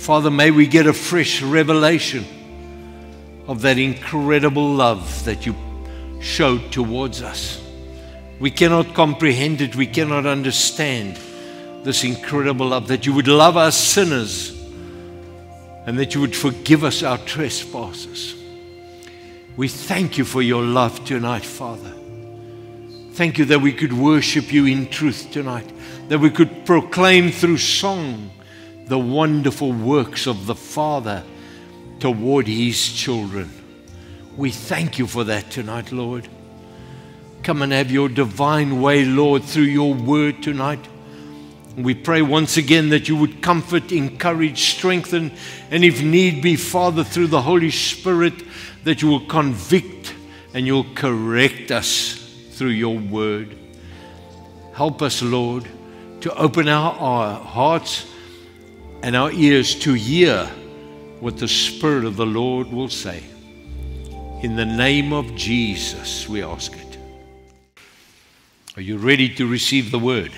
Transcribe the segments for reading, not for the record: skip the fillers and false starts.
Father, may we get a fresh revelation of that incredible love that you showed towards us. We cannot comprehend it. We cannot understand this incredible love, that you would love us sinners and that you would forgive us our trespasses. We thank you for your love tonight, Father. Thank you that we could worship you in truth tonight, that we could proclaim through song the wonderful works of the Father toward his children. We thank you for that tonight, Lord. Come and have your divine way, Lord, through your word tonight. We pray once again that you would comfort, encourage, strengthen, and if need be, Father, through the Holy Spirit, that you will convict and you'll correct us through your word. Help us, Lord, to open our hearts and our ears to hear what the Spirit of the Lord will say. In the name of Jesus, we ask it. Are you ready to receive the word?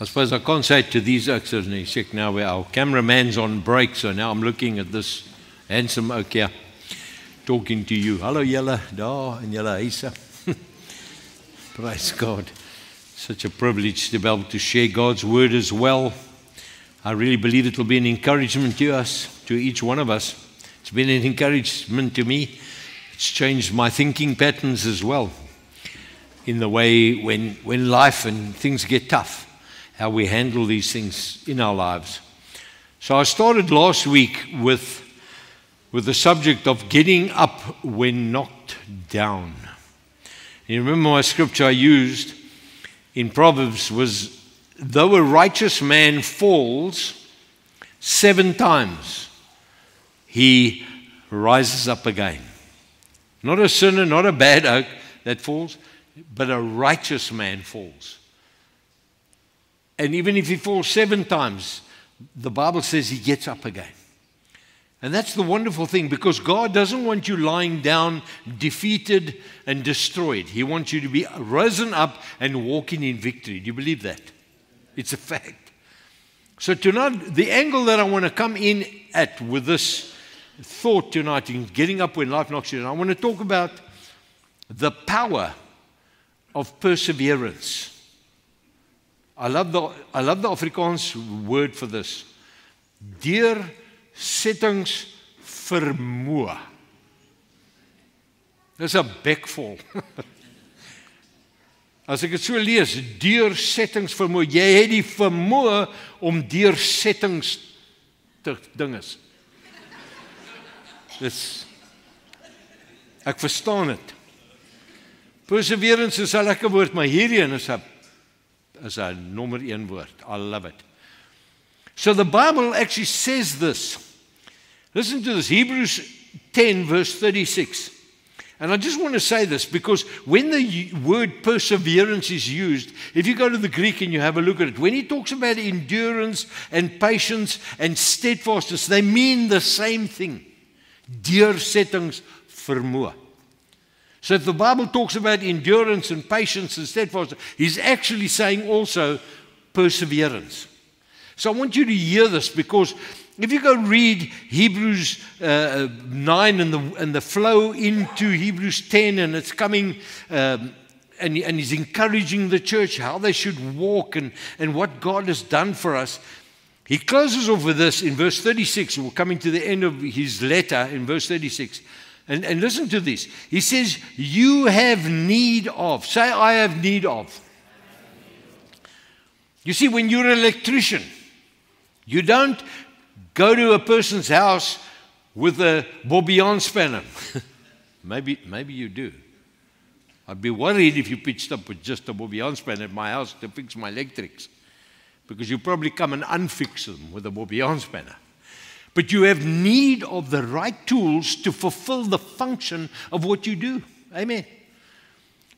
I suppose I can't say it to these actors. Check now where our cameraman's on break, so now I'm looking at this handsome oak here, talking to you. Hallo julle daar in julle huise. Praise God. Such a privilege to be able to share God's word as well. I really believe it will be an encouragement to us, to each one of us. It's been an encouragement to me. It's changed my thinking patterns as well, in the way when life and things get tough, how we handle these things in our lives. So I started last week with the subject of getting up when knocked down. You remember my scripture I used in Proverbs was, though a righteous man falls 7 times, he rises up again. Not a sinner, not a bad oak that falls, but a righteous man falls. And even if he falls 7 times, the Bible says he gets up again. And that's the wonderful thing, because God doesn't want you lying down, defeated and destroyed. He wants you to be risen up and walking in victory. Do you believe that? It's a fact. So tonight, the angle that I want to come in at with this thought tonight in getting up when life knocks you down, I want to talk about the power of perseverance. I love the Afrikaans word for this. Deursettingsvermoë. Dis 'n bekvol. As ek dit so lees, deursettingsvermoë. Jy het die vermoë om deursettings te dinges. Ek verstaan dit. Perseverance is 'n lekker woord, maar hierdie is 'n nommer 1 woord. I love it. So the Bible actually says this. Listen to this, Hebrews 10 verse 36. And I just want to say this because when the word perseverance is used, if you go to the Greek and you have a look at it, when he talks about endurance and patience and steadfastness, they mean the same thing. Deursettingsvermoë. So if the Bible talks about endurance and patience and steadfastness, he's actually saying also perseverance. So I want you to hear this, because if you go read Hebrews 9 and the flow into Hebrews 10, and it's coming, and he's encouraging the church how they should walk and what God has done for us. He closes off with this in verse 36. We're coming to the end of his letter in verse 36. And listen to this. He says, you have need of. Say, I have need of. You see, when you're an electrician, you don't go to a person's house with a Bobbian spanner. maybe you do. I'd be worried if you pitched up with just a Bobbian spanner at my house to fix my electrics, because you probably come and unfix them with a Bobbian spanner. But you have need of the right tools to fulfill the function of what you do. Amen.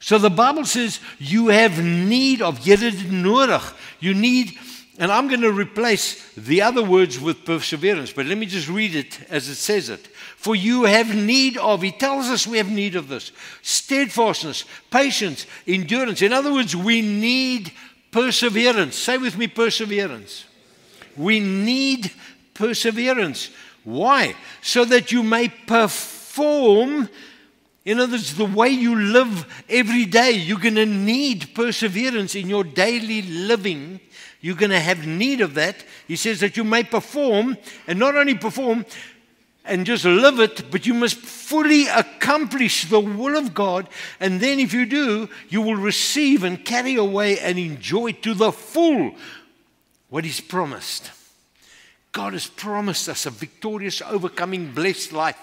So the Bible says you have need of. Jy het dit nodig. You need. And I'm going to replace the other words with perseverance, but let me just read it as it says it. For you have need of, he tells us we have need of this, steadfastness, patience, endurance. In other words, we need perseverance. Say with me, perseverance. we need perseverance. Why? So that you may perform. In other words, the way you live every day, you're going to need perseverance in your daily living. You're going to have need of that. He says that you may perform, and not only perform and just live it, but you must fully accomplish the will of God. And then if you do, you will receive and carry away and enjoy to the full what He's promised. God has promised us a victorious, overcoming, blessed life.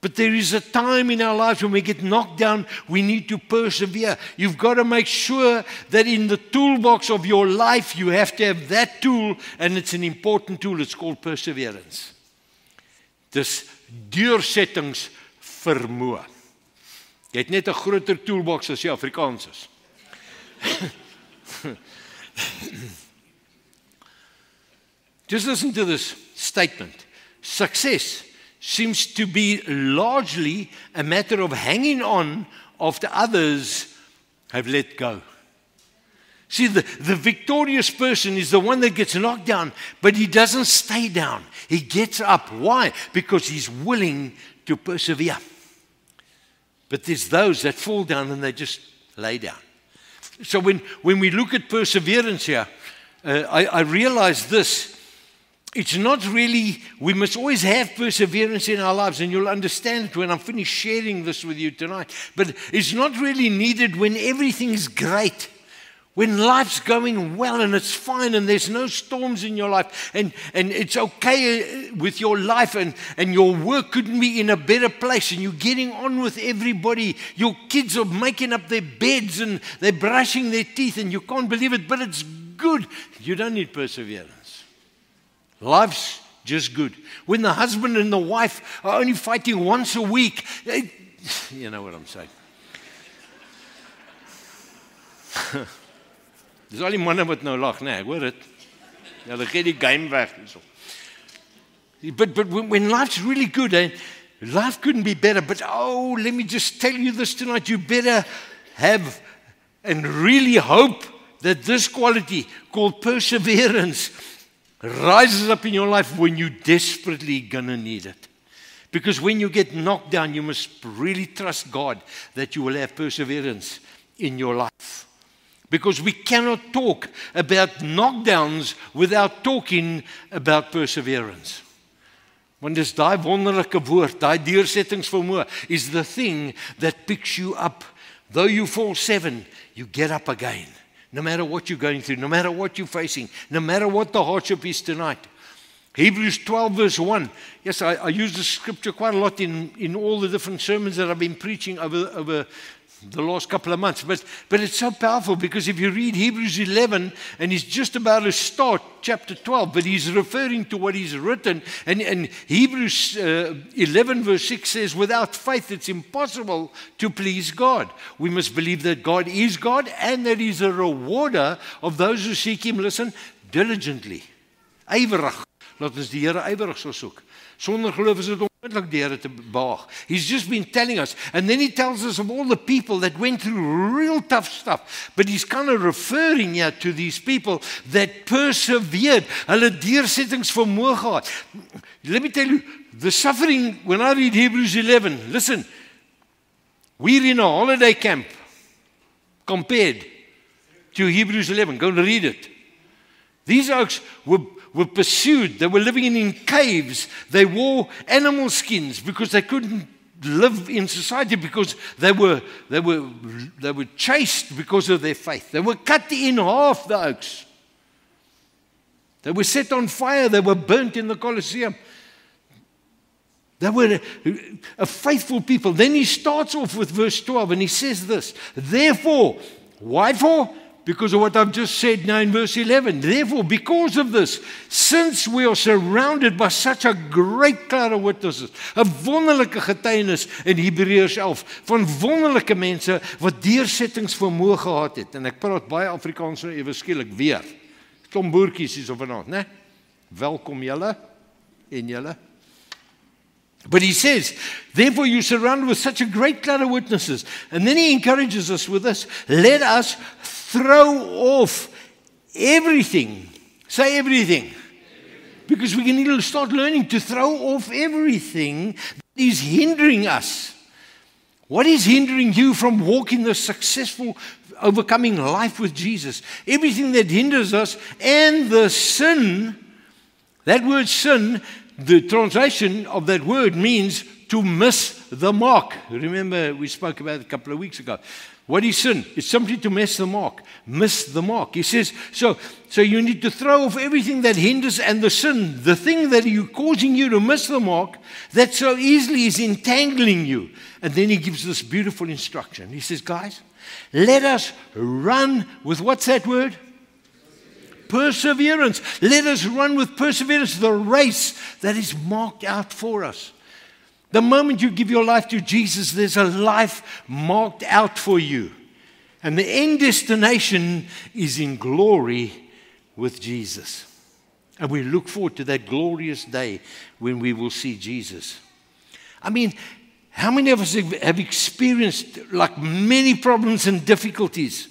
But there is a time in our lives when we get knocked down, we need to persevere. You've got to make sure that in the toolbox of your life, you have to have that tool, and it's an important tool. It's called perseverance. Dis deursettingsvermoë. Jy het net 'n groter toolbox as jy Afrikaans is. Just listen to this statement. Success seems to be largely a matter of hanging on after others have let go. See, the victorious person is the one that gets knocked down, but he doesn't stay down. He gets up. Why? Because he's willing to persevere. But there's those that fall down and they just lay down. So when we look at perseverance here, I realize this. It's not really, we must always have perseverance in our lives, and you'll understand it when I'm finished sharing this with you tonight. But it's not really needed when everything's great, when life's going well and it's fine and there's no storms in your life, and it's okay with your life, and your work couldn't be in a better place, and you're getting on with everybody. Your kids are making up their beds and they're brushing their teeth and you can't believe it, but it's good. You don't need perseverance. Life's just good. When the husband and the wife are only fighting once a week, you know what I'm saying. Dis al die manne wat nou lag, nee, ek hoor dit. Hulle gee die game weg hierso. But when life's really good, life couldn't be better. But let me just tell you this tonight. You better have and really hope that this quality called perseverance rises up in your life when you're desperately gonna need it. Because when you get knocked down, you must really trust God that you will have perseverance in your life. Because we cannot talk about knockdowns without talking about perseverance. Want dis daai wonderlike woord, daai deursettingsvermoë is the thing that picks you up. Though you fall 7, you get up again. No matter what you're going through, no matter what you're facing, no matter what the hardship is tonight. Hebrews 12 verse 1. Yes, I use the scripture quite a lot in all the different sermons that I've been preaching over the last couple of months. But it's so powerful, because if you read Hebrews 11, and he's just about to start chapter 12, but he's referring to what he's written. And Hebrews 11 verse 6 says, without faith it's impossible to please God. We must believe that God is God, and that He's a rewarder of those who seek Him, listen, diligently. Ywerig. Laat ons die Here ywerig so soek. Sonder geloof is dit onmoontlik die Here te behaag. He's just been telling us. And then he tells us of all the people that went through real tough stuff. But he's kind of referring here to these people that persevered. Hulle deursettingsvermoë gehad. Let me tell you, the suffering, when I read Hebrews 11, listen, we're in a holiday camp compared to Hebrews 11. Go and read it. These oaks were pursued. They were living in caves. They wore animal skins because they couldn't live in society, because they were chased because of their faith. They were cut in half, the oaks. They were set on fire. They were burnt in the Colosseum. They were a faithful people. Then he starts off with verse 12 and he says this, therefore, why for? Because of what I've just said now in verse 11. Therefore, because of this, since we are surrounded by such a great cloud of witnesses, 'n wonderlike getuienis in Hebreërs 11, van wonderlike mense wat deursettingsvermoë gehad het. En ek praat baie Afrikaans nou ewe skielik weer. Klomp boertjies hier so vanaand, né? Welkom julle en julle. But he says, therefore you're surrounded with such a great cloud of witnesses. And then he encourages us with this. Let us throw off everything Say everything. Because we can start learning to throw off everything that is hindering us. What is hindering you from walking the successful, overcoming life with Jesus? Everything that hinders us, and the sin, that word sin, the translation of that word means to miss the mark. Remember, we spoke about it a couple of weeks ago. What is sin? It's simply to miss the mark. Miss the mark. He says, so you need to throw off everything that hinders, and the sin, the thing that is causing you to miss the mark, that so easily is entangling you. And then he gives this beautiful instruction. He says, guys, let us run with, what's that word? Perseverance. Let us run with perseverance the race that is marked out for us. The moment you give your life to Jesus, there's a life marked out for you. And the end destination is in glory with Jesus. And we look forward to that glorious day when we will see Jesus. I mean, how many of us have experienced like many problems and difficulties?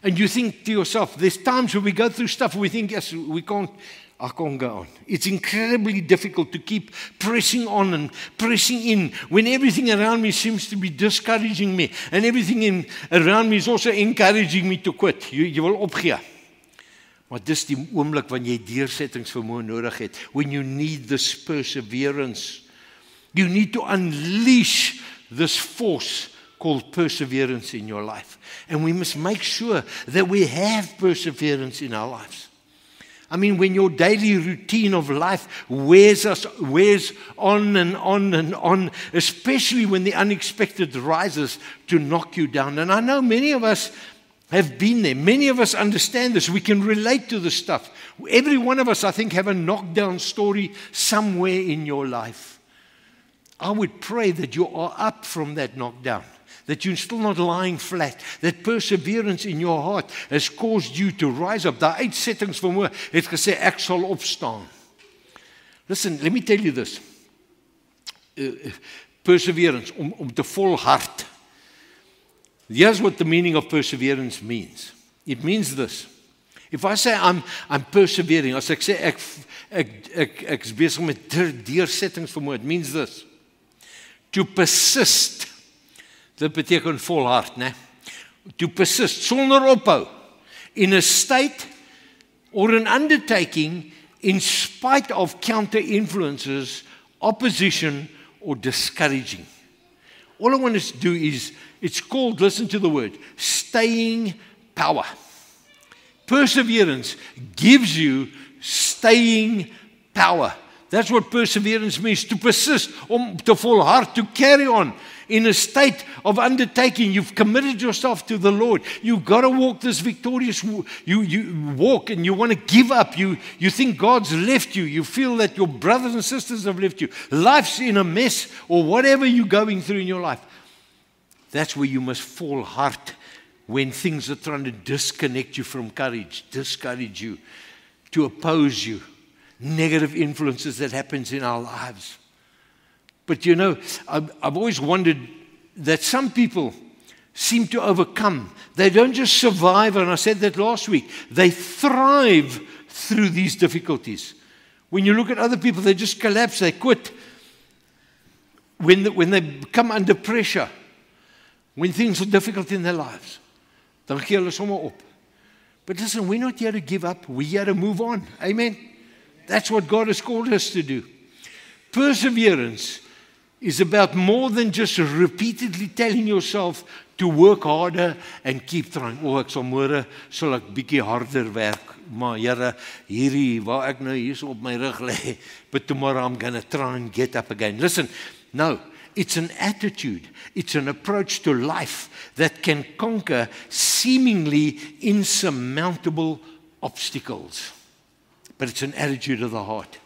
And you think to yourself, there's times when we go through stuff and we think, yes, I can't go on. It's incredibly difficult to keep pressing on and pressing in when everything around me seems to be discouraging me, and everything around me is also encouraging me to quit. Jy wil opgee. Maar dis die oomblik wanneer jy deursettingsvermoë nodig het, when you need this perseverance. You need to unleash this force called perseverance in your life. And we must make sure that we have perseverance in our lives. I mean, when your daily routine of life wears on and on and on, especially when the unexpected rises to knock you down. And I know many of us have been there. Many of us understand this. We can relate to this stuff. Every one of us, I think, have a knockdown story somewhere in your life. I would pray that you are up from that knockdown, that you're still not lying flat, that perseverance in your heart has caused you to rise up. Daai uitsettingsvermoë het gesê, ek sal opstaan. Listen, let me tell you this. Perseverance, om te volhard. Here's what the meaning of perseverance means. It means this. If I say I'm persevering, as ek sê ek is besig met deursettingsvermoë, it means this. To persist. Dit beteken volhard, né? To persist, sonder ophou, in a state or an undertaking in spite of counter-influences, opposition, or discouraging. All I want us to do is, it's called, listen to the word, staying power. Perseverance gives you staying power. That's what perseverance means, to persist, om te volhard, to carry on in a state of undertaking. You've committed yourself to the Lord. You've got to walk this victorious, you walk and you want to give up. You think God's left you. You feel that your brothers and sisters have left you. Life's in a mess, or whatever you're going through in your life. That's where you must fall hard when things are trying to disconnect you from courage, discourage you, to oppose you. Negative influences that happens in our lives. But you know, I've always wondered that some people seem to overcome. They don't just survive, and I said that last week. They thrive through these difficulties. When you look at other people, they just collapse, they quit. When they come under pressure, when things are difficult in their lives, dan gee hulle sommer op. But listen, we're not here to give up. We're here to move on. Amen? That's what God has called us to do. Perseverance is about more than just repeatedly telling yourself to work harder and keep trying. Ek sal môre sal ek bietjie harder werk. Maar Here, hierdie waar ek nou hier so op my rug lê, but tomorrow I'm going to try and get up again. Listen, no, it's an attitude. It's an approach to life that can conquer seemingly insurmountable obstacles. But it's an attitude of the heart.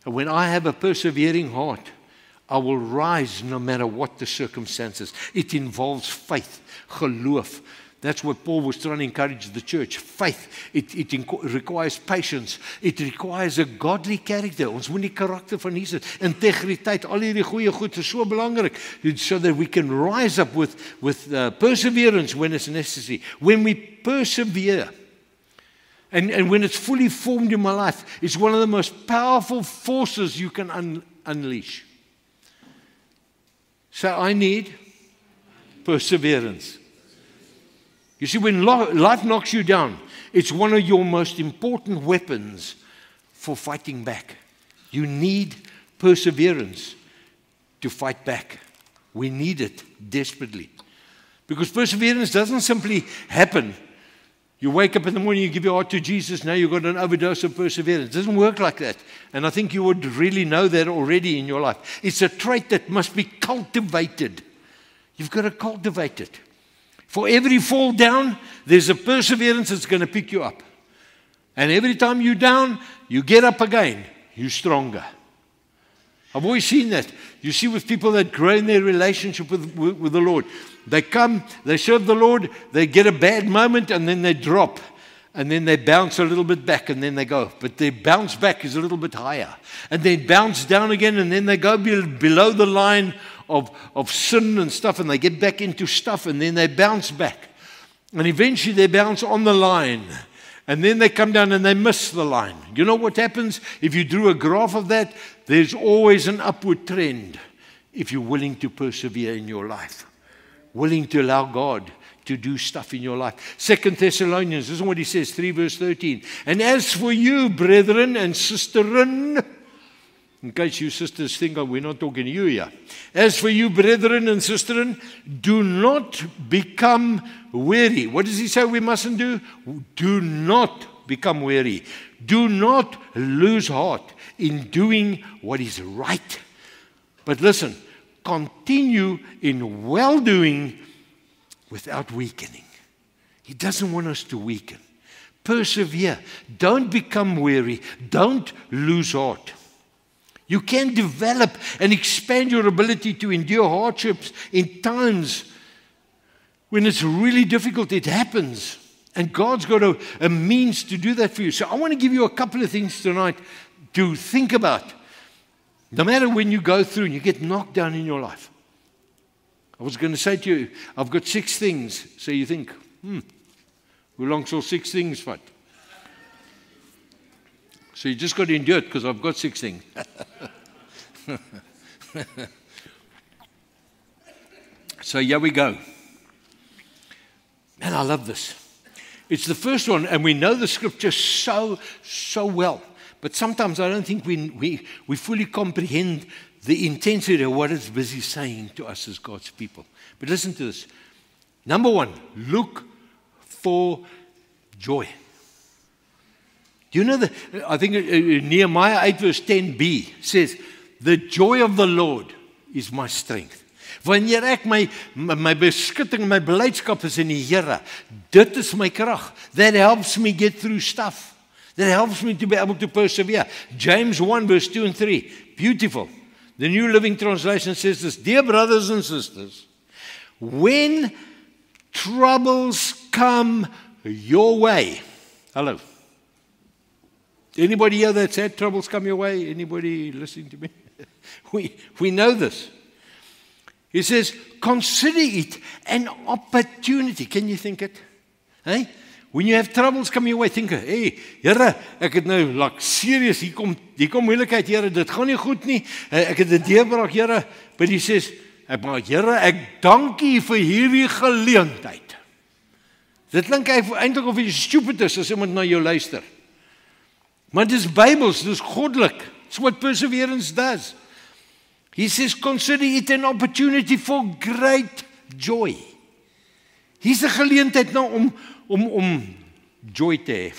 And when I have a persevering heart, I will rise no matter what the circumstances. It involves faith, geloof. That's what Paul was trying to encourage the church. Faith. It requires patience. It requires a godly character. Ons moet die karakter van Jesus, integriteit, al hierdie goeie goed is so belangrik, so that we can rise up with perseverance when it's necessary. When we persevere, And when it's fully formed in my life, it's one of the most powerful forces you can unleash. So I need perseverance. You see, when life knocks you down, it's one of your most important weapons for fighting back. You need perseverance to fight back. We need it desperately. Because perseverance doesn't simply happen. You wake up in the morning, you give your heart to Jesus, now you've got an overdose of perseverance. It doesn't work like that. And I think you would really know that already in your life. It's a trait that must be cultivated. You've got to cultivate it. For every fall down, there's a perseverance that's going to pick you up. And every time you're down, you get up again. You're stronger. I've always seen that. You see with people that grow in their relationship with the Lord. They come, they serve the Lord, they get a bad moment, and then they drop. And then they bounce a little bit back, and then they go. But their bounce back is a little bit higher. And then bounce down again, and then they go below the line of sin and stuff, and they get back into stuff, and then they bounce back. And eventually they bounce on the line. And then they come down and they miss the line. You know what happens? If you drew a graph of that, there's always an upward trend if you're willing to persevere in your life. Willing to allow God to do stuff in your life. 2 Thessalonians, this is what he says, 3 verse 13. And as for you, brethren and sisterin, in case you sisters think we're not talking to you here. As for you, brethren and sisterin, do not become weary. What does he say we mustn't do? Do not become weary. Do not lose heart in doing what is right. But listen, continue in well-doing without weakening. He doesn't want us to weaken. Persevere. Don't become weary. Don't lose heart. You can develop and expand your ability to endure hardships in times when it's really difficult. It happens. And God's got a means to do that for you. So I want to give you a couple of things tonight to think about. No matter when you go through and you get knocked down in your life. I was going to say to you, I've got 6 things. So you think, how long shall 6 things fight? So you just got to endure it because I've got 6 things. So here we go. Man, I love this. It's the first one, and we know the scripture so well. But sometimes I don't think we fully comprehend the intensity of what it's busy saying to us as God's people. But listen to this. Number 1, look for joy. Do you know that? I think Nehemiah 8 verse 10b says, the joy of the Lord is my strength. Wanneer ek my beskutting, my beleidskap is in die Here, dit is my krag. That helps me get through stuff. That helps me to be able to persevere. James 1 verse 2 and 3. Beautiful. The New Living Translation says this, dear brothers and sisters, when troubles come your way. Hello. Anybody here that's had troubles come your way? Anybody listening to me? We know this. He says, consider it an opportunity. Can you think it? Hey? When you have troubles come your way, think, hey, Here, ek het nou, like, serious, hier kom moeilikheid, Here, dit gaan nie goed nie, ek het 'n deurbraak, Here, but he says, Here, ek dank U vir hierdie geleentheid. Dit klink eintlik of jy stupid is as iemand na jou luister. Maar dis Bybels, dis goddelik. It's what perseverance does. He says, consider it an opportunity for great joy. Hier's 'n geleentheid nou om joy te hê.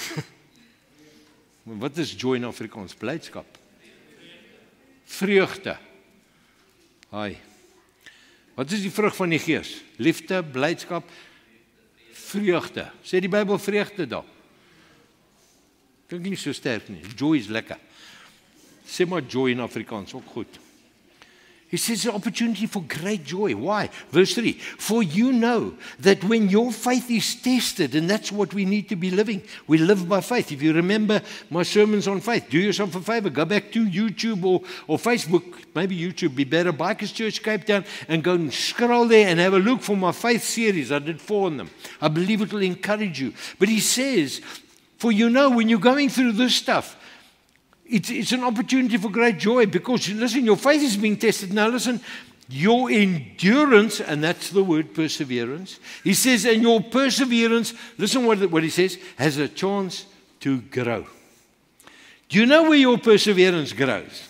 Wat is joy in Afrikaans? Blydskap. Vreugde. Haai. Wat is die vrug van die Gees? Liefde, blydskap, vreugde. Sê die Bybel vreugde daar. Klink nie so sterk nie. Joy is lekker. Sê maar joy in Afrikaans, ook goed. He says an opportunity for great joy. Why? Verse 3. For you know that when your faith is tested, and that's what we need to be living. We live by faith. If you remember my sermons on faith, do yourself a favor. Go back to YouTube or Facebook. Maybe YouTube be better. Bikers Church Cape Town, and go and scroll there and have a look for my faith series. I did 4 on them. I believe it will encourage you. But he says, For you know, when you're going through this stuff, it's an opportunity for great joy because, listen, your faith is being tested. Now, listen, your endurance, and that's the word perseverance. He says, and your perseverance, listen what he says, has a chance to grow. Do you know where your perseverance grows?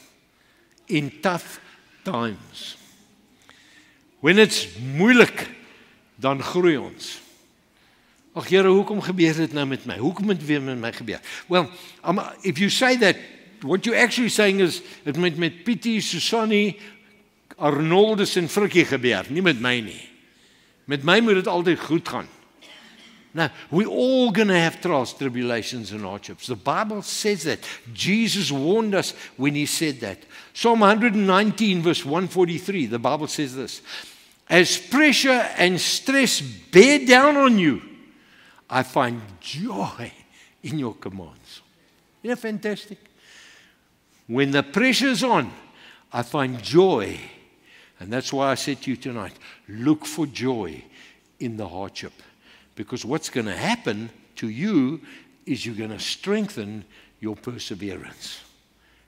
In tough times. When it's moeilik, dan groei ons. Ag Here, hoekom gebeur dit nou met my? Hoekom het weer met my gebeur? Well, if you say that, what you're actually saying is, het met Pietie, Susanne, Arnoldus en Frikkie gebeur, nie met my nie. Met my moet dit altyd goed gaan. Now, we're all going to have trials, tribulations, and hardships. The Bible says that. Jesus warned us when he said that. Psalm 119, verse 143, the Bible says this. As pressure and stress bear down on you, I find joy in your commands. Isn't that fantastic? When the pressure's on, I find joy. And that's why I said to you tonight, look for joy in the hardship. Because what's going to happen to you is you're going to strengthen your perseverance.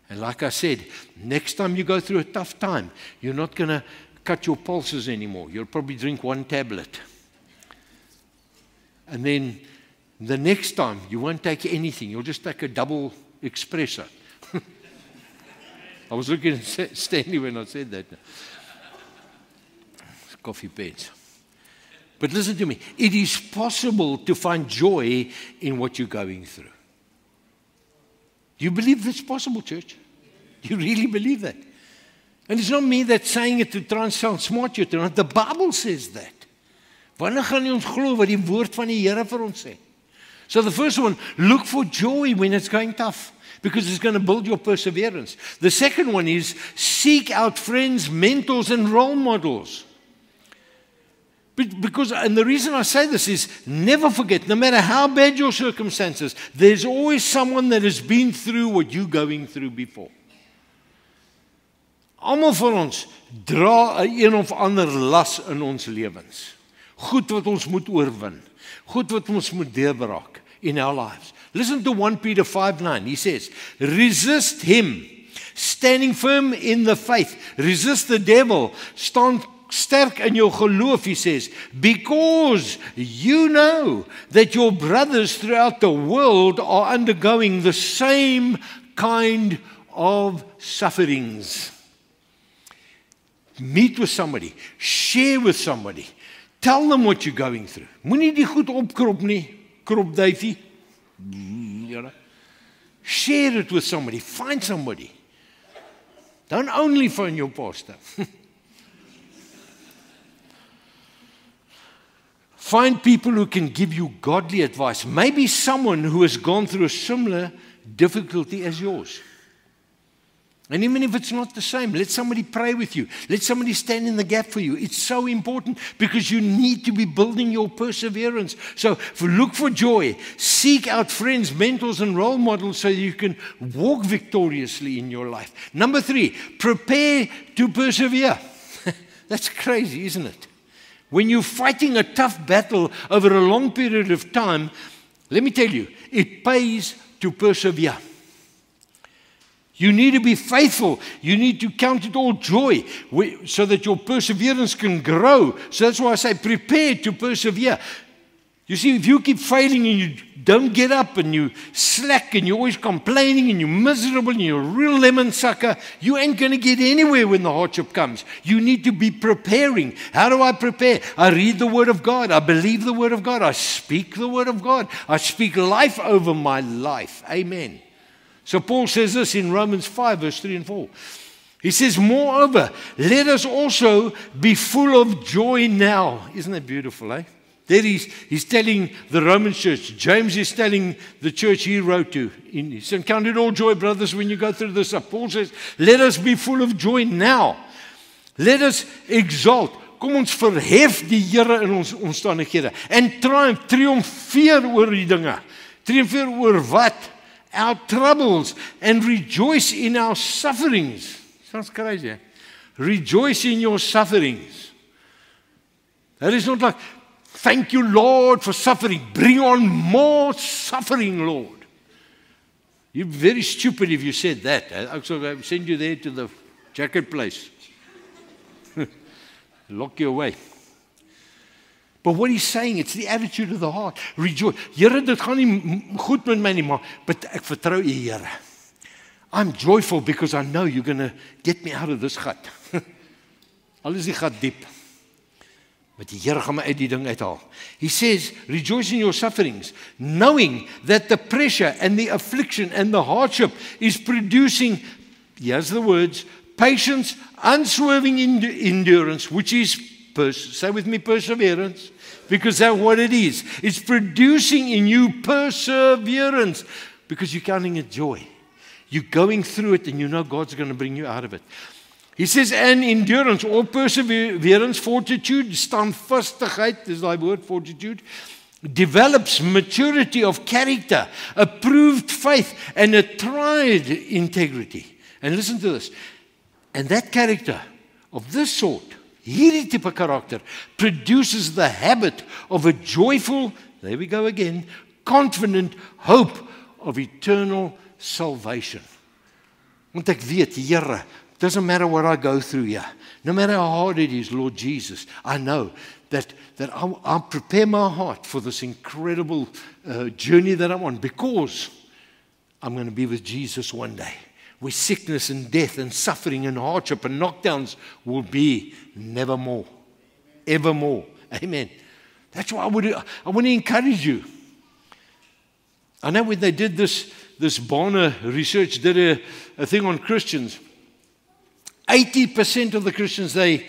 And like I said, next time you go through a tough time, you're not going to cut your pulses anymore. You'll probably drink one tablet. And then the next time, you won't take anything. You'll just take a double espresso. I was looking at Stanley when I said that. It's coffee pens. But listen to me. It is possible to find joy in what you're going through. Do you believe that's possible, church? Do you really believe that? And it's not me that's saying it to try and sound smart you tonight. The Bible says that. Wanneer gaan ons glo wat die woord van die Here vir ons sê? So the first one, look for joy when it's going tough, because it's going to build your perseverance. The second one is seek out friends, mentors, and role models. Because, and the reason I say this is, never forget, no matter how bad your circumstances, there's always someone that has been through what you're going through before. Almal van ons dra 'n een of ander las in ons lewens. Goed wat ons moet oorwin. Goed wat ons moet deurbraak in our lives. Listen to 1 Peter 5:9. He says, resist him, standing firm in the faith. Resist the devil, stand sterk in jou geloof, he says, because you know that your brothers throughout the world are undergoing the same kind of sufferings. Meet with somebody, share with somebody, tell them what you're going through. Moenie die goed opkrop nie, krop duifie. Share it with somebody, find somebody. Don't only phone your pastor. Find people who can give you godly advice. Maybe someone who has gone through a similar difficulty as yours. And even if it's not the same, let somebody pray with you. Let somebody stand in the gap for you. It's so important because you need to be building your perseverance. So look for joy. Seek out friends, mentors, and role models so you can walk victoriously in your life. Number 3, prepare to persevere. That's crazy, isn't it? When you're fighting a tough battle over a long period of time, let me tell you, it pays to persevere. You need to be faithful. You need to count it all joy so that your perseverance can grow. So that's why I say prepare to persevere. You see, if you keep failing and you don't get up and you slack and you're always complaining and you're miserable and you're a real lemon sucker, you ain't going to get anywhere when the hardship comes. You need to be preparing. How do I prepare? I read the Word of God. I believe the Word of God. I speak the Word of God. I speak life over my life. Amen. So Paul says this in Romans 5, verse 3 and 4. He says, moreover, let us also be full of joy now. Isn't that beautiful, eh? There he's telling the Roman church. James is telling the church he wrote to. He said, count it all joy, brothers, when you go through this. Paul says, let us be full of joy now. Let us exalt. Kom ons verhef die Here in ons omstandighede. En triomfeer oor die dinge. Triomfeer oor wat? Our troubles. And rejoice in our sufferings. Sounds crazy, eh? Rejoice in your sufferings. That is not like, Thank you, Lord, for suffering. Bring on more suffering, Lord. You're very stupid if you said that. I'll send you there to the jacket place. Lock you away. But what he's saying, it's the attitude of the heart. Rejoice. Here, dit gaan nie goed met my nie, but ek vertrou U, Here. I'm joyful because I know you're going to get me out of this gat. Al is die gat diep. But die Here gaan my uit die ding uithaal. He says, rejoice in your sufferings, knowing that the pressure and the affliction and the hardship is producing, here's the words, patience, unswerving endurance, which is, say with me, perseverance, because that's what it is. It's producing in you perseverance, because you're counting it joy. You're going through it and you know God's going to bring you out of it. He says, and endurance, or perseverance, fortitude, standvastigheid, is that word, fortitude, develops maturity of character, approved faith, and a tried integrity. And listen to this. And that character of this sort, hierdie tipe karakter, produces the habit of a joyful, there we go again, confident hope of eternal salvation. Want ek weet, Here, doesn't matter what I go through here, no matter how hard it is, Lord Jesus, I know that I'll prepare my heart for this incredible journey that I'm on, because I'm going to be with Jesus one day, where sickness and death and suffering and hardship and knockdowns will be nevermore, evermore. Amen. That's why I want to encourage you. I know when they did this Barna research, did a thing on Christians, 80% of the Christians they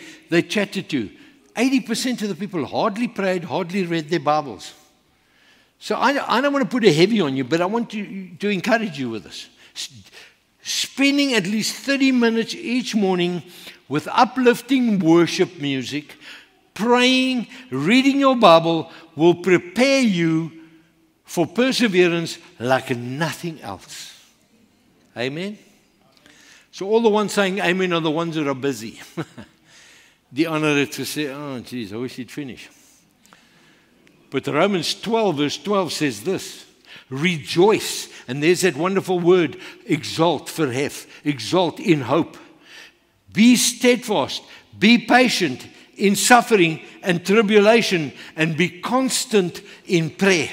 chatted to, 80% of the people hardly prayed, hardly read their Bibles. So I don't want to put a heavy on you, but I want to encourage you with this. Spending at least 30 minutes each morning with uplifting worship music, praying, reading your Bible will prepare you for perseverance like nothing else. Amen? So all the ones saying amen are the ones that are busy. The honor it to say, oh, geez, I wish he'd finish. But Romans 12, verse 12 says this, rejoice. And there's that wonderful word, exalt, verhef, exalt in hope. Be steadfast, be patient in suffering and tribulation, and be constant in prayer.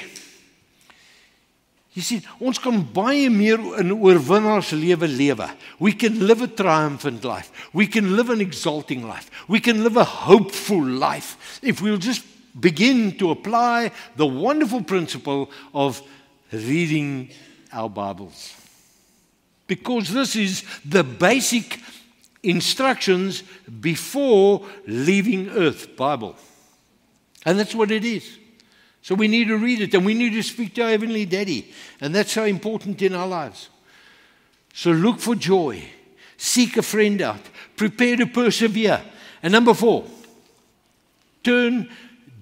You see, ons kan baie meer in oorwinnaars lewe. We can live a triumphant life. We can live an exalting life. We can live a hopeful life if we'll just begin to apply the wonderful principle of reading our Bibles. Because this is the basic instructions before leaving earth, Bible. And that's what it is. So we need to read it, and we need to speak to our Heavenly Daddy. And that's so important in our lives. So look for joy. Seek a friend out. Prepare to persevere. And number 4, turn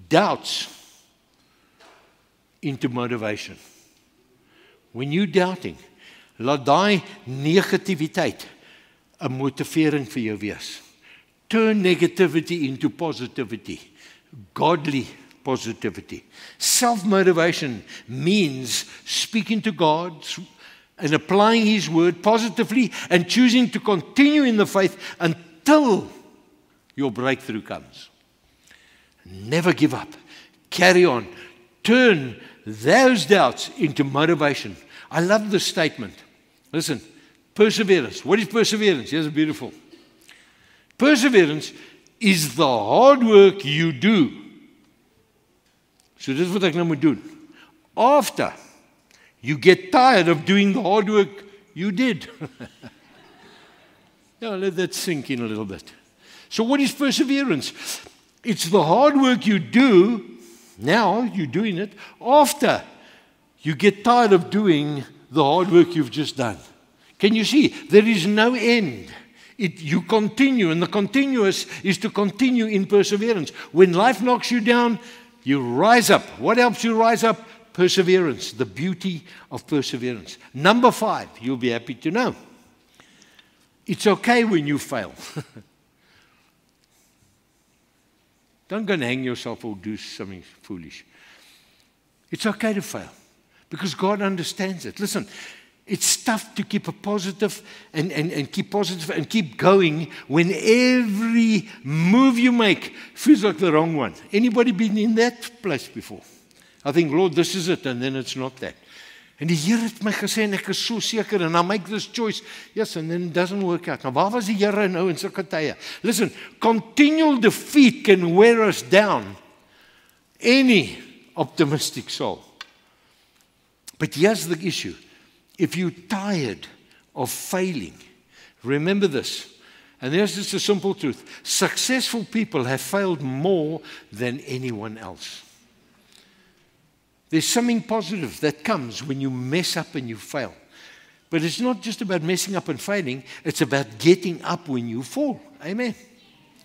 doubts into motivation. When you're doubting, laat daai negativiteit 'n motivering vir jou wees. Turn negativity into positivity. Godly positivity. Self-motivation means speaking to God and applying His word positively and choosing to continue in the faith until your breakthrough comes. Never give up. Carry on. Turn those doubts into motivation. I love this statement. Listen, perseverance. What is perseverance? Here's a beautiful. Perseverance is the hard work you do. So this is what ek nou moet doen. After you get tired of doing the hard work you did. Yeah, let that sink in a little bit. So what is perseverance? It's the hard work you do, now you're doing it, after you get tired of doing the hard work you've just done. Can you see? There is no end. You continue, and the continuous is to continue in perseverance. When life knocks you down, you rise up. What helps you rise up? Perseverance, the beauty of perseverance. Number 5, you'll be happy to know. It's okay when you fail. Don't go and hang yourself or do something foolish. It's okay to fail because God understands it. Listen, it's tough to keep a positive and keep positive and keep going when every move you make feels like the wrong one. Anybody been in that place before? I think, Lord, this is it, and then it's not that. En die Here het my gesê, en ek is so seker, and I make this choice. Yes, and then it doesn't work out. Nou, waar was die Here nou in sulke tye? Listen, continual defeat can wear us down. Any optimistic soul. But here's the issue. If you're tired of failing, remember this. And there's just a simple truth. Successful people have failed more than anyone else. There's something positive that comes when you mess up and you fail. But it's not just about messing up and failing. It's about getting up when you fall. Amen.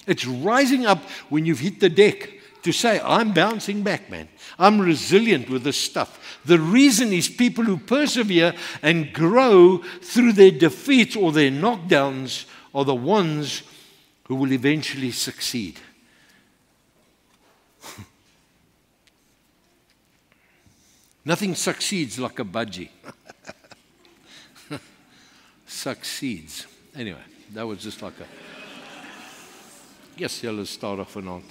It's rising up when you've hit the deck to say, I'm bouncing back, man. I'm resilient with this stuff. The reason is people who persevere and grow through their defeats or their knockdowns are the ones who will eventually succeed. Nothing succeeds like a budgie. Succeeds. Anyway, that was just like a... Yes, you'll start off and on.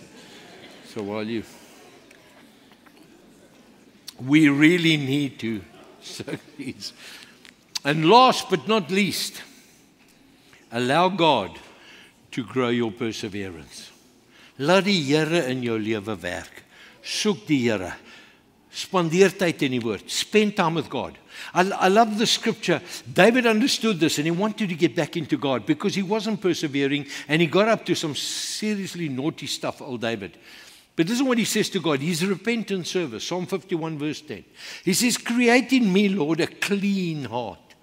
So while you... We really need to succeed. And last but not least, allow God to grow your perseverance. Laat die Here in jou lewe werk. Soek die Here. Spandeer tyd in die woord. Spend time with God. I love the scripture. David understood this and he wanted to get back into God because he wasn't persevering and he got up to some seriously naughty stuff, old David. But this is what he says to God. He's a repentant service. Psalm 51 verse 10. He says, create in me, Lord, a clean heart.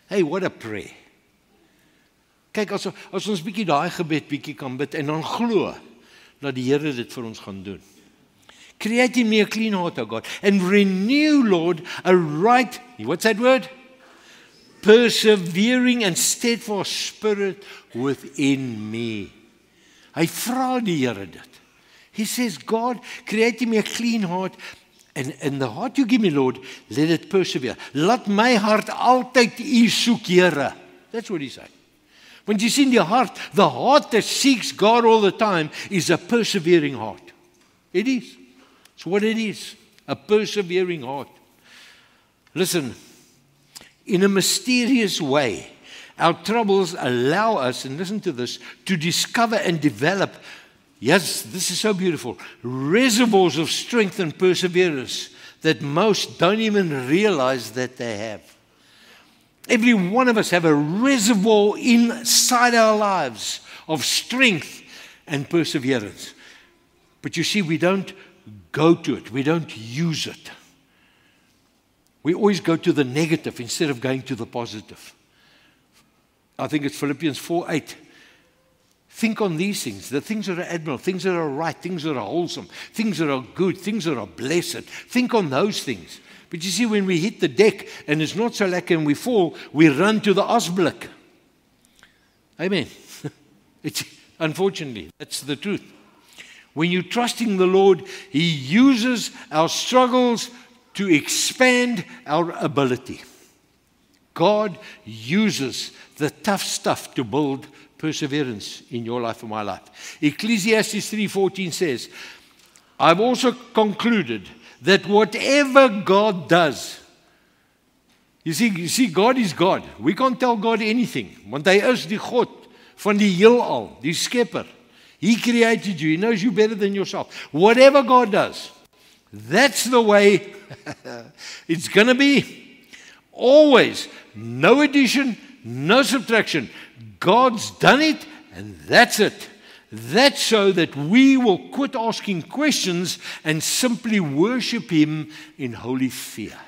Hey, what a prayer. Kyk, as ons bietjie daai gebed bietjie kan bid en dan glo dat die Here dit vir ons gaan doen. Create in me a clean heart, O God, and renew, Lord, a right, what's that word? Persevering and steadfast spirit within me. Hy vra die Here dit. He says, God, create in me a clean heart, and the heart you give me, Lord, let it persevere. Laat my hart altyd U soek, Here. That's what he said. Want jy sien the heart that seeks God all the time is a persevering heart. It is. It's what it is. A persevering heart. Listen, in a mysterious way, our troubles allow us, and listen to this, to discover and develop, yes, this is so beautiful, reservoirs of strength and perseverance that most don't even realize that they have. Every one of us have a reservoir inside our lives of strength and perseverance. But you see, we don't go to it. We don't use it. We always go to the negative instead of going to the positive. I think it's Philippians 4:8. Think on these things, the things that are admirable, things that are right, things that are wholesome, things that are good, things that are blessed. Think on those things. But you see, when we hit the deck and it's not so lekker and we fall, we run to the asblik. Amen. Unfortunately, that's the truth. When you're trusting the Lord, He uses our struggles to expand our ability. God uses the tough stuff to build perseverance in your life and my life. Ecclesiastes 3:14 says, I've also concluded that whatever God does, you see, God is God. We can't tell God anything, want hy is die God van die heelal, die skepper. He created you. He knows you better than yourself. Whatever God does, that's the way it's going to be. Always. No addition, no subtraction. God's done it, and that's it. That's so that we will quit asking questions and simply worship Him in holy fear.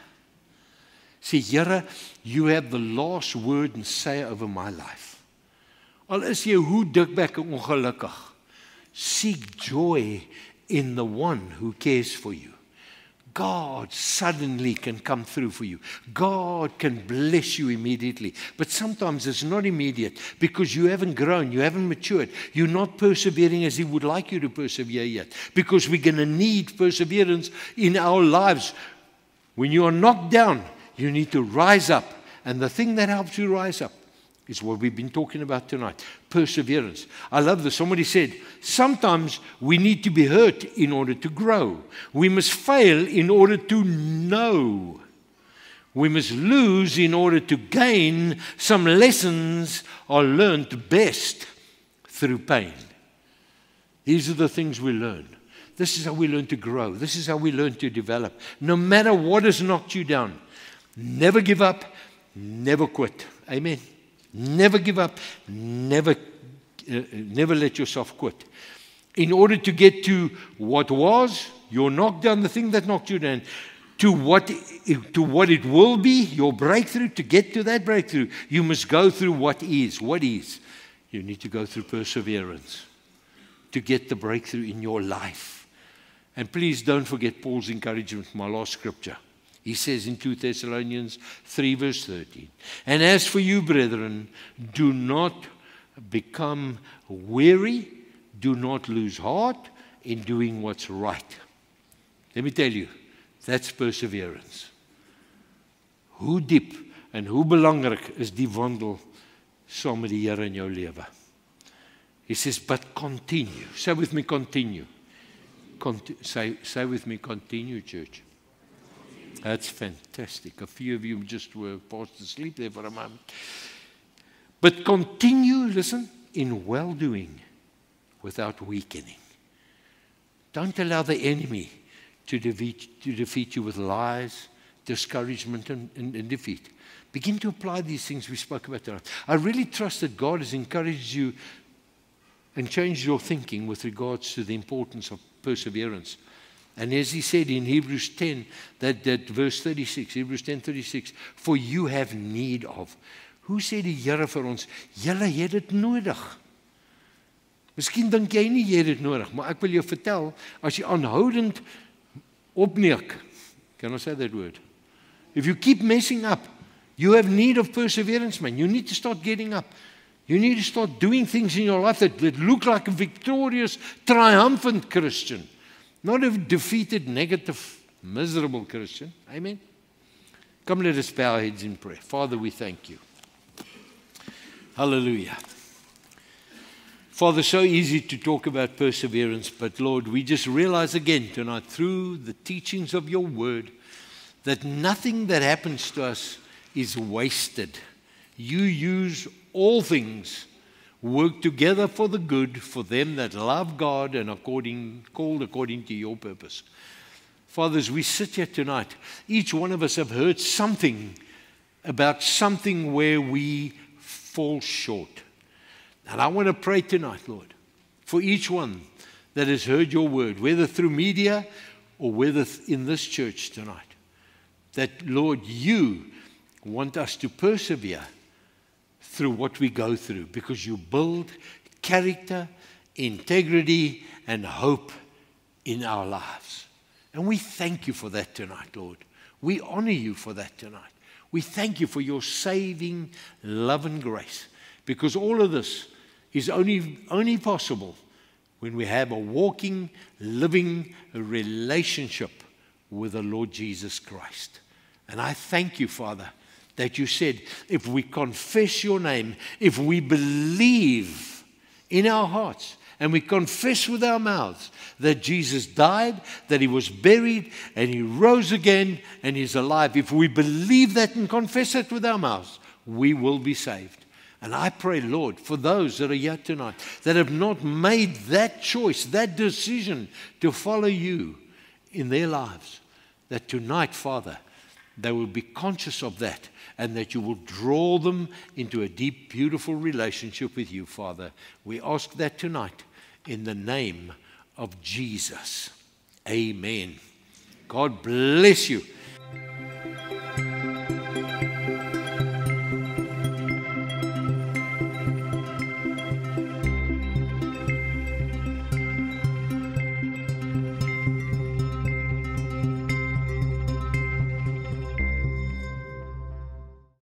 See, Here, you have the last word and say over my life. Al is jy hoe dikbek en ongelukkig, seek joy in the one who cares for you. God suddenly can come through for you. God can bless you immediately. But sometimes it's not immediate because you haven't grown, you haven't matured. You're not persevering as He would like you to persevere yet. Because we're going to need perseverance in our lives. When you are knocked down, you need to rise up. And the thing that helps you rise up is what we've been talking about tonight. Perseverance. I love this. Somebody said, sometimes we need to be hurt in order to grow. We must fail in order to know. We must lose in order to gain. Some lessons are learned best through pain. These are the things we learn. This is how we learn to grow. This is how we learn to develop. No matter what has knocked you down, never give up, never quit. Amen. Never give up, never let yourself quit. In order to get to what was, your knockdown, the thing that knocked you down, to what it will be, your breakthrough, to get to that breakthrough, you must go through what is. What is? You need to go through perseverance to get the breakthrough in your life. And please don't forget Paul's encouragement, my last scripture. He says in 2 Thessalonians 3 verse 13, and as for you, brethren, do not become weary, do not lose heart in doing what's right. Let me tell you, that's perseverance. Hoe diep en hoe belangrik is die wandel saam met die Here in jou lewe. He says, but continue. Say with me, continue. Say with me, continue, church. That's fantastic. A few of you just were fast asleep there for a moment. But continue, listen, in well-doing without weakening. Don't allow the enemy to defeat you with lies, discouragement, and defeat. Begin to apply these things we spoke about tonight. I really trust that God has encouraged you and changed your thinking with regards to the importance of perseverance. And as he said in Hebrews 10, that verse 36, Hebrews 10:36, for you have need of. Hoe sê die Here vir ons, julle het dit nodig. Miskien dink jy nie jy het dit nodig, maar ek wil jou vertel, as jy aanhoudend opneek, can I say that word? If you keep messing up, you have need of perseverance, man. You need to start getting up. You need to start doing things in your life that look like a victorious, triumphant Christian. Not a defeated, negative, miserable Christian. Amen. Come, let us bow our heads in prayer. Father, we thank you. Hallelujah. Father, so easy to talk about perseverance, but Lord, we just realize again tonight through the teachings of your word that nothing that happens to us is wasted. You use all things work together for the good for them that love God and called according to your purpose. Father, as we sit here tonight, each one of us have heard something about something where we fall short. And I want to pray tonight, Lord, for each one that has heard your word, whether through media or whether in this church tonight, that, Lord, you want us to persevere through what we go through, because you build character, integrity, and hope in our lives. And we thank you for that tonight, Lord. We honor you for that tonight. We thank you for your saving love and grace, because all of this is only possible when we have a walking, living relationship with the Lord Jesus Christ. And I thank you, Father, that you said, if we confess your name, if we believe in our hearts, and we confess with our mouths that Jesus died, that he was buried, and he rose again, and he's alive, if we believe that and confess it with our mouths, we will be saved. And I pray, Lord, for those that are here tonight that have not made that choice, that decision to follow you in their lives, that tonight, Father, they will be conscious of that, and that you will draw them into a deep, beautiful relationship with you, Father. We ask that tonight in the name of Jesus. Amen. God bless you.